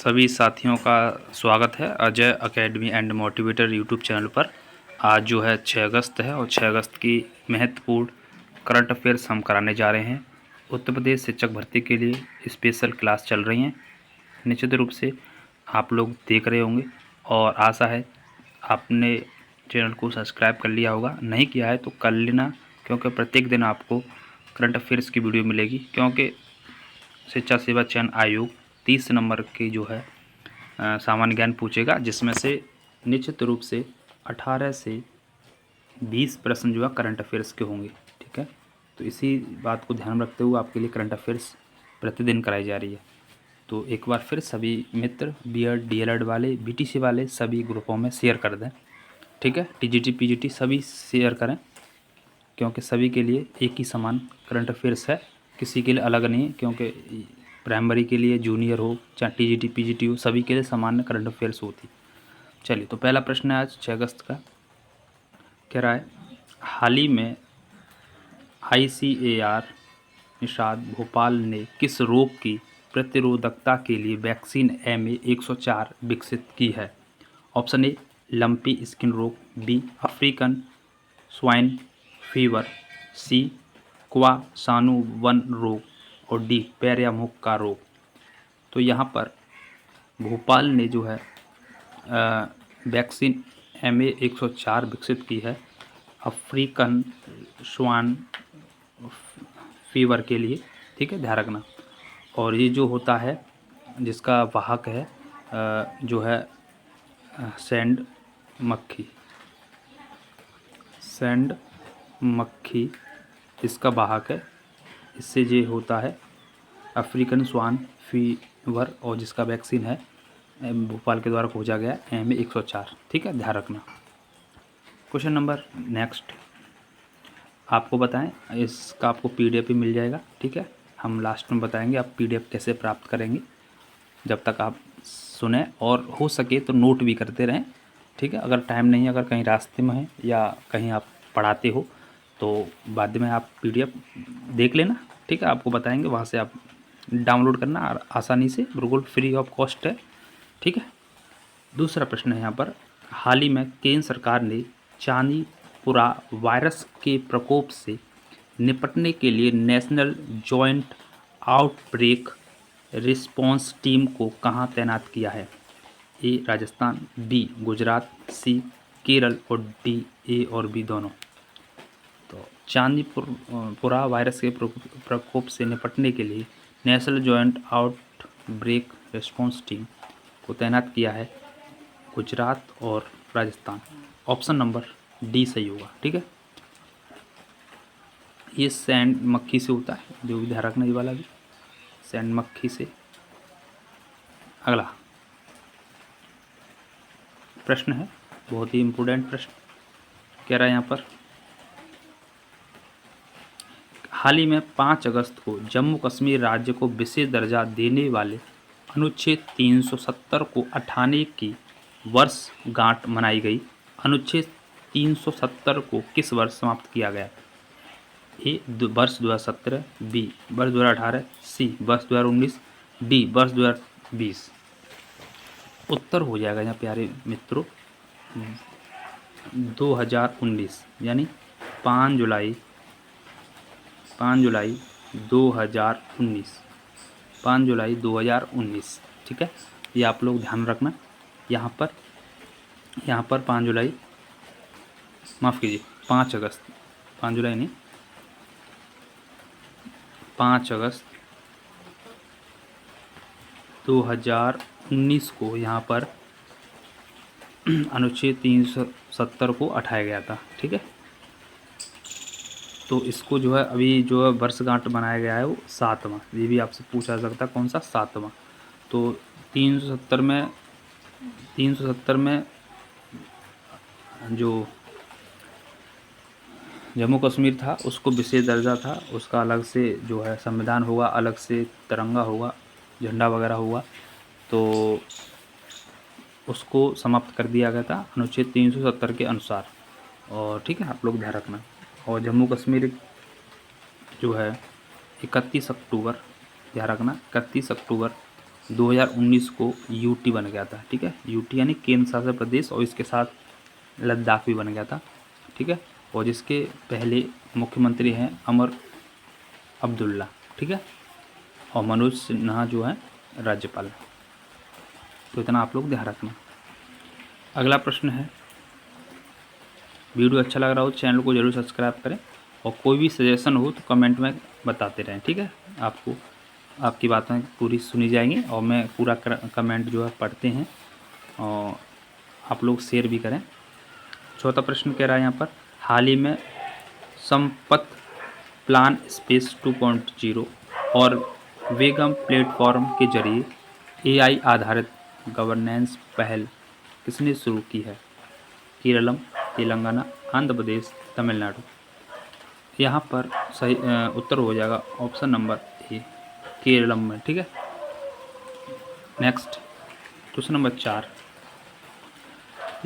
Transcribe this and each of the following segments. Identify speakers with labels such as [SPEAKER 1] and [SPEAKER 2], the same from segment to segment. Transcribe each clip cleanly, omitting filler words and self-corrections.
[SPEAKER 1] सभी साथियों का स्वागत है Ajay academy and motivator YouTube channel पर। आज जो है 6 अगस्त है और 6 अगस्त की महत्वपूर्ण करंट अफेयर्स हम कराने जा रहे हैं। उत्तर प्रदेश शिक्षक भर्ती के लिए स्पेशल क्लास चल रही हैं। निश्चित रूप से आप लोग देख रहे होंगे और आशा है आपने चैनल को सब्सक्राइब कर लिया होगा। नहीं किया है तो कर लेना, क्योंकि प्रत्येक दिन आपको करंट अफेयर्स की वीडियो मिलेगी। क्योंकि शिक्षा सेवा चयन आयोग 30 नंबर की जो है सामान्य ज्ञान पूछेगा, जिसमें से निश्चित रूप से 18 से 20 प्रश्न जो है करंट अफेयर्स के होंगे। ठीक है, तो इसी बात को ध्यान में रखते हुए आपके लिए करंट अफेयर्स प्रतिदिन कराई जा रही है। तो एक बार फिर सभी मित्र बीएड डीएलएड वाले बीटीसी वाले सभी ग्रुपों में शेयर कर दें। ठीक है, टीजीटी पीजीटी सभी शेयर करें, क्योंकि सभी के लिए एक ही समान करंट अफेयर्स है, किसी के लिए अलग नहीं है। क्योंकि प्राइमरी के लिए जूनियर हो चाहे टीजीटी पीजीटी हो, सभी के लिए सामान्य करंट अफेयर्स होती। चलिए, तो पहला प्रश्न है आज 6 अगस्त का। कह रहा है, हाल ही में ICAR निषाद भोपाल ने किस रोग की प्रतिरोधकता के लिए वैक्सीन MA104 विकसित की है? ऑप्शन ए लंपी स्किन रोग, बी अफ्रीकन स्वाइन फीवर, सी क्वासानुवन रोग और डी पैरिया मुख का रोग। तो यहाँ पर भोपाल ने जो है वैक्सीन MA104 विकसित की है अफ्रीकन स्वाइन फीवर के लिए। ठीक है, ध्यान रखना। और ये जो होता है जिसका वाहक है जो है सैंड मक्खी इसका वाहक है। इससे ये होता है अफ्रीकन स्वाइन फीवर, और जिसका वैक्सीन है भोपाल के द्वारा खोजा गया MA104। ठीक है, ध्यान रखना। क्वेश्चन नंबर नेक्स्ट आपको बताएं, इसका आपको PDF भी मिल जाएगा। ठीक है, हम लास्ट में बताएंगे आप PDF कैसे प्राप्त करेंगे। जब तक आप सुने और हो सके तो नोट भी करते रहें। ठीक है, अगर टाइम नहीं है, अगर कहीं रास्ते में है या कहीं आप पढ़ाते हो तो बाद में आप PDF देख लेना। ठीक है, आपको बताएंगे, वहाँ से आप डाउनलोड करना आसानी से, बिल्कुल फ्री ऑफ कॉस्ट है। ठीक है, दूसरा प्रश्न है यहाँ पर, हाल ही में केंद्र सरकार ने चांदीपुरा वायरस के प्रकोप से निपटने के लिए national joint outbreak response team को कहाँ तैनात किया है? ए राजस्थान, बी गुजरात, सी केरल और डी ए और बी दोनों। तो चांदीपुरा वायरस के प्रकोप से निपटने के लिए national joint outbreak response team को तैनात किया है गुजरात और राजस्थान। ऑप्शन नंबर डी सही होगा। ठीक है, ये सैंड मक्खी से होता है, जो भी ध्यान रखना, ये वाला भी सैंड मक्खी से। अगला प्रश्न है, बहुत ही इम्पोर्टेंट प्रश्न। कह रहा है यहाँ पर, हाल ही में 5 अगस्त को जम्मू कश्मीर राज्य को विशेष दर्जा देने वाले अनुच्छेद 370 को हटाने की वर्षगांठ मनाई गई। अनुच्छेद 370 को किस वर्ष समाप्त किया गया? ए वर्ष 2017, बी वर्ष 2018, सी वर्ष 2019, डी वर्ष 2020। उत्तर हो जाएगा यहाँ प्यारे मित्रों 2019, यानी 5 जुलाई 2019, 5 जुलाई 2019। ठीक है, ये आप लोग ध्यान रखना। यहाँ पर 5 जुलाई, माफ़ कीजिए 5 अगस्त, 5 जुलाई नहीं, 5 अगस्त 2019 को यहाँ पर अनुच्छेद 370 को हटाया गया था। ठीक है, तो इसको जो है अभी जो है वर्षगांठ बनाया गया है वो 7वां। ये भी आपसे पूछा जा सकता है कौन सा, 7वां। तो 370 में जो जम्मू कश्मीर था उसको विशेष दर्जा था, उसका अलग से जो है संविधान होगा, अलग से तिरंगा होगा, झंडा वगैरह होगा, तो उसको समाप्त कर दिया गया था अनुच्छेद 370 के अनुसार। और ठीक है, आप लोग ध्यान रखना। और जम्मू कश्मीर जो है 31 अक्टूबर, ध्यान रखना 31 अक्टूबर 2019 को यूटी बन गया था। ठीक है, यूटी यानी केंद्र शासित प्रदेश, और इसके साथ लद्दाख भी बन गया था। ठीक है, और जिसके पहले मुख्यमंत्री हैं अमर अब्दुल्ला। ठीक है, और मनोज सिन्हा जो है राज्यपाल। तो इतना आप लोग ध्यान रखना। अगला प्रश्न है, वीडियो अच्छा लग रहा हो चैनल को जरूर सब्सक्राइब करें, और कोई भी सजेशन हो तो कमेंट में बताते रहें। ठीक है, आपको आपकी बातें पूरी सुनी जाएंगी, और मैं पूरा कमेंट जो है पढ़ते हैं, और आप लोग शेयर भी करें। चौथा प्रश्न कह रहा है यहाँ पर, हाल ही में संपत प्लान स्पेस 2.0 और वेगम प्लेटफॉर्म के जरिए एआई आधारित गवर्नेंस पहल किसने शुरू की है? केरलम, तेलंगाना, आंध्र प्रदेश, तमिलनाडु। यहाँ पर सही उत्तर हो जाएगा ऑप्शन नंबर ए, केरलम में। ठीक है, नेक्स्ट क्वेश्चन नंबर 4।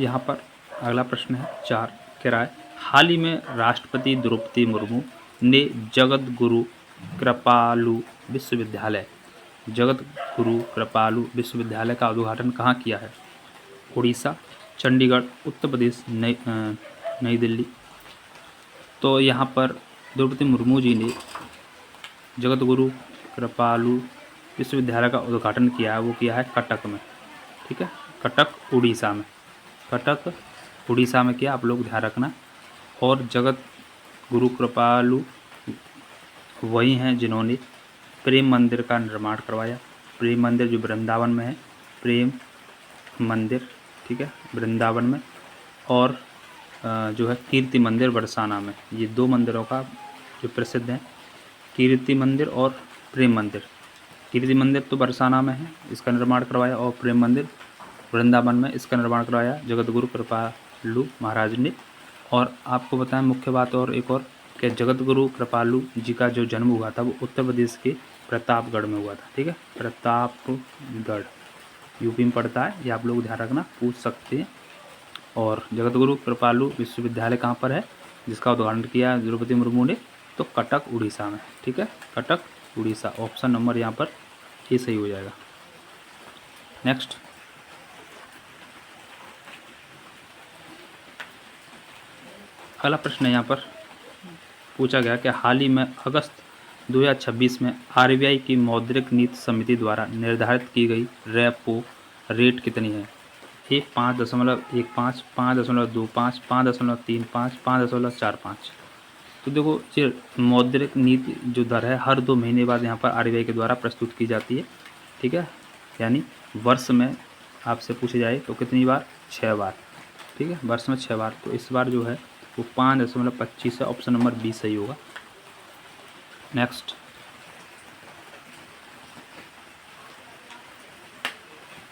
[SPEAKER 1] यहाँ पर अगला प्रश्न है 4, कह रहा है, हाल ही में राष्ट्रपति द्रौपदी मुर्मू ने जगत गुरु कृपालु विश्वविद्यालय का उद्घाटन कहाँ किया है? उड़ीसा, चंडीगढ़, उत्तर प्रदेश, नई दिल्ली। तो यहाँ पर द्रौपदी मुर्मू जी ने जगत गुरु कृपालु विश्वविद्यालय का उद्घाटन किया है, वो किया है कटक में। ठीक है, कटक उड़ीसा में किया, आप लोग ध्यान रखना। और जगत गुरु कृपालु वही हैं जिन्होंने प्रेम मंदिर का निर्माण करवाया। प्रेम मंदिर जो वृंदावन में है, प्रेम मंदिर, ठीक है, वृंदावन में, और जो है कीर्ति मंदिर बरसाना में। ये 2 मंदिरों का जो प्रसिद्ध हैं, कीर्ति मंदिर और प्रेम मंदिर। कीर्ति मंदिर तो बरसाना में है, इसका निर्माण करवाया, और प्रेम मंदिर वृंदावन में, इसका निर्माण करवाया जगत गुरु कृपालु महाराज ने। और आपको बताएं मुख्य बात और एक और, कि जगत गुरु कृपालु जी का जो जन्म हुआ था वो उत्तर प्रदेश के प्रतापगढ़ में हुआ था। ठीक है, प्रतापगढ़ यूपी में पड़ता है, ये आप लोग ध्यान रखना, पूछ सकते हैं। और जगत गुरु कृपालु विश्वविद्यालय कहाँ पर है जिसका उद्घाटन किया द्रौपदी मुर्मू ने? तो कटक उड़ीसा में। ठीक है, कटक उड़ीसा, ऑप्शन नंबर यहाँ पर ये सही हो जाएगा। नेक्स्ट अगला प्रश्न है, यहाँ पर पूछा गया कि हाल ही में अगस्त 2026 में आरबीआई की मौद्रिक नीति समिति द्वारा निर्धारित की गई रेपो रेट कितनी है? ये 5.15, 5.25, 5.35, 5.45। तो देखो, ये मौद्रिक नीति जो दर है हर 2 महीने बाद यहाँ पर आरबीआई के द्वारा प्रस्तुत की जाती है। ठीक है, यानी वर्ष में आपसे पूछे जाए तो कितनी बार? 6 बार। ठीक है, वर्ष में 6 बार। तो इस बार जो है वो 5.25 है, ऑप्शन नंबर बी सही होगा। नेक्स्ट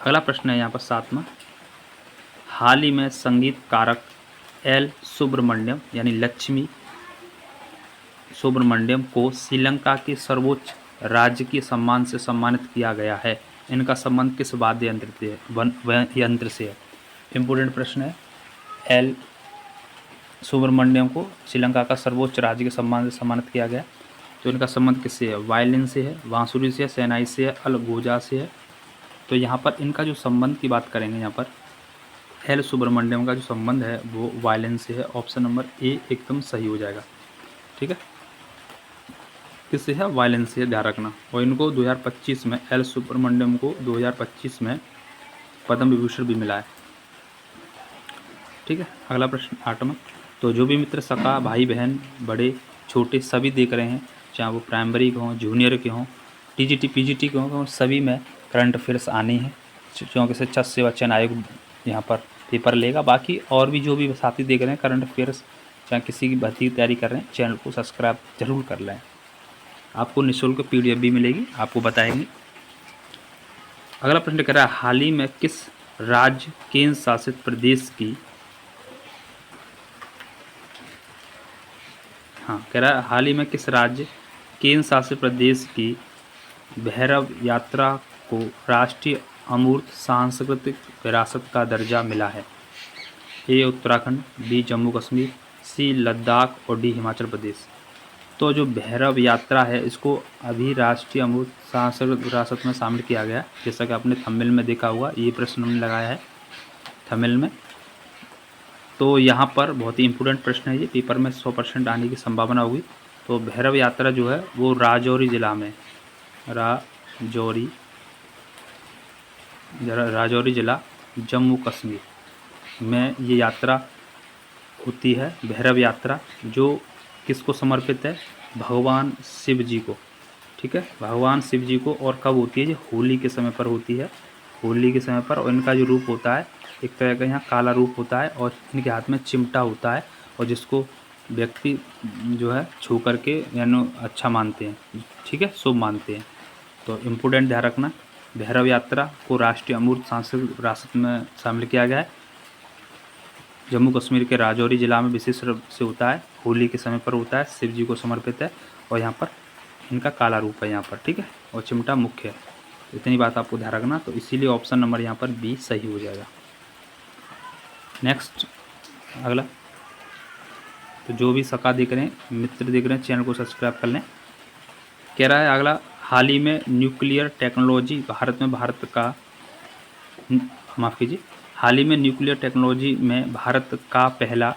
[SPEAKER 1] अगला प्रश्न है यहाँ पर 7वां, हाल ही में संगीतकारक एल सुब्रमण्यम यानी लक्ष्मी सुब्रमण्यम को श्रीलंका के सर्वोच्च राजकीय सम्मान से सम्मानित किया गया है। इनका संबंध किस वाद्य यंत्र से है? इम्पोर्टेंट प्रश्न है। एल सुब्रमण्यम को श्रीलंका का सर्वोच्च राजकीय सम्मान से सम्मानित किया गया, तो इनका संबंध किससे है? वायलिन से है, बांसुरी से है, शहनाई से है, अलगोजा से है। तो यहाँ पर इनका जो संबंध की बात करेंगे, यहाँ पर एल सुब्रमण्यम का जो संबंध है वो वायलिन से है, ऑप्शन नंबर ए एकदम सही हो जाएगा। ठीक है, किससे है? वायलिन से, ध्यान रखना। और इनको 2025 में, एल सुब्रमण्यम को 2025 में पद्म विभूषण भी मिला है। ठीक है, अगला प्रश्न 8वां, तो जो भी मित्र सका भाई बहन बड़े छोटे सभी देख रहे हैं, चाहे वो प्राइमरी के हों, जूनियर के हों, टीजीटी पीजीटी के हों, सभी में करंट अफेयर्स आनी है, क्योंकि शिक्षा सेवा चयन आयोग यहाँ पर पेपर लेगा। बाकी और भी जो भी साथी देख रहे हैं करंट अफेयर्स, चाहे किसी की भर्ती की तैयारी कर रहे हैं, चैनल को सब्सक्राइब जरूर कर लें। आपको निःशुल्क PDF भी मिलेगी, आपको बताएंगे। अगला प्रश्न कह रहा है, हाल ही में किस राज्य केंद्र शासित प्रदेश की कह रहा है हाल ही में किस राज्य केंद्र शासित प्रदेश की भैरव यात्रा को राष्ट्रीय अमूर्त सांस्कृतिक विरासत का दर्जा मिला है? ए उत्तराखंड, बी जम्मू कश्मीर, सी लद्दाख और डी हिमाचल प्रदेश। तो जो भैरव यात्रा है इसको अभी राष्ट्रीय अमृत सांस्कृतिक विरासत में शामिल किया गया, जैसा कि आपने थंबनेल में देखा हुआ, ये प्रश्न हमने लगाया है थंबनेल में। तो यहाँ पर बहुत ही इम्पोर्टेंट प्रश्न है ये, पेपर में 100% आने की संभावना होगी। तो भैरव यात्रा जो है वो राजौरी जिला में, राजौरी जिला जम्मू कश्मीर में ये यात्रा होती है, भैरव यात्रा, जो किसको समर्पित है? भगवान शिव जी को। ठीक है, भगवान शिव जी को। और कब होती है? ये होली के समय पर होती है, होली के समय पर। और इनका जो रूप होता है एक तरह का यहाँ काला रूप होता है, और इनके हाथ में चिमटा होता है, और जिसको व्यक्ति जो है छू करके यानी अच्छा मानते हैं, ठीक है, शुभ मानते हैं। तो इम्पोर्टेंट ध्यान रखना, भैरव यात्रा को राष्ट्रीय अमूर्त सांस्कृतिक विरासत में शामिल किया गया है। जम्मू कश्मीर के राजौरी जिला में विशेष रूप से होता है, होली के समय पर होता है, शिव जी को समर्पित है, और यहाँ पर इनका काला रूप है यहाँ पर, ठीक है, और चिमटा मुख्य है। इतनी बात आपको ध्यान रखना। तो इसीलिए ऑप्शन नंबर यहाँ पर बी सही हो जाएगा। नेक्स्ट अगला, तो जो भी सका देख रहे हैं, मित्र देख रहे हैं, चैनल को सब्सक्राइब कर लें। कह रहा है अगला, हाल ही में न्यूक्लियर टेक्नोलॉजी हाल ही में न्यूक्लियर टेक्नोलॉजी में भारत का पहला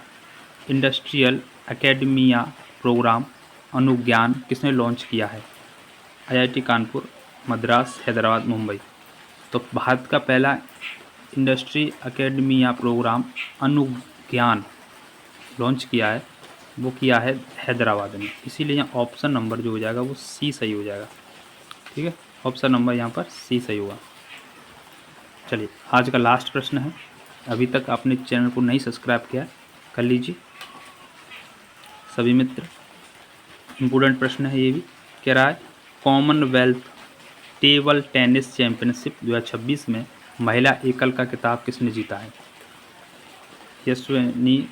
[SPEAKER 1] इंडस्ट्रियल एकेडमिया प्रोग्राम अनुज्ञान किसने लॉन्च किया है? IIT कानपुर, मद्रास, हैदराबाद, मुंबई। तो भारत का पहला इंडस्ट्री एकेडमिया प्रोग्राम अनुज्ञान लॉन्च किया है, वो किया है हैदराबाद में। इसीलिए यहाँ ऑप्शन नंबर जो हो जाएगा वो सी सही हो जाएगा। ठीक है, ऑप्शन नंबर यहाँ पर सी सही होगा। चलिए, आज का लास्ट प्रश्न है। अभी तक आपने चैनल को नहीं सब्सक्राइब किया, कर लीजिए सभी मित्र। इम्पोर्टेंट प्रश्न है ये भी। कह रहा है, कॉमनवेल्थ टेबल टेनिस चैंपियनशिप 2026 में महिला एकल का खिताब किसने जीता है? यशस्विनी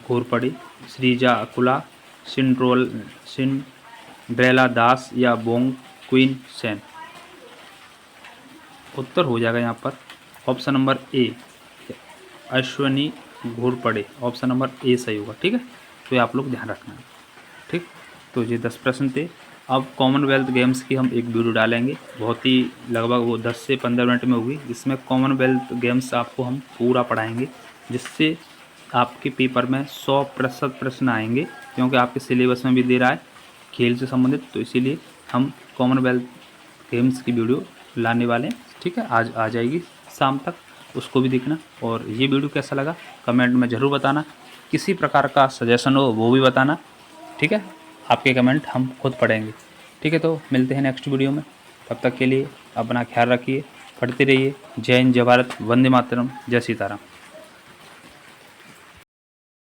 [SPEAKER 1] घोरपड़े, श्रीजा अकुला, सिंड्रेला दास या बोंग क्वीन सेन? उत्तर हो जाएगा यहाँ पर option number A, Ashwini Ghorpade. Option number A सही होगा। ठीक है, तो ये आप लोग ध्यान रखना है। ठीक, तो ये 10 प्रश्न थे। अब कॉमनवेल्थ गेम्स की हम एक वीडियो डालेंगे, बहुत ही लगभग वो 10 से 15 मिनट में होगी, जिसमें कॉमनवेल्थ गेम्स आपको हम पूरा पढ़ाएंगे, जिससे आपके पेपर में 100% प्रश्न आएंगे, क्योंकि आपके सिलेबस में भी दे रहा है खेल से संबंधित। तो इसीलिए हम कॉमनवेल्थ गेम्स की वीडियो लाने वाले हैं। ठीक है, आज आ जाएगी शाम तक, उसको भी देखना। और ये वीडियो कैसा लगा कमेंट में ज़रूर बताना। किसी प्रकार का सजेशन हो वो भी बताना। ठीक है, आपके कमेंट हम खुद पढ़ेंगे। ठीक है, तो मिलते हैं नेक्स्ट वीडियो में। तब तक के लिए अपना ख्याल रखिए, पढ़ते रहिए। जय हिंद, जय भारत, वंदे मातरम, जय सीताराम।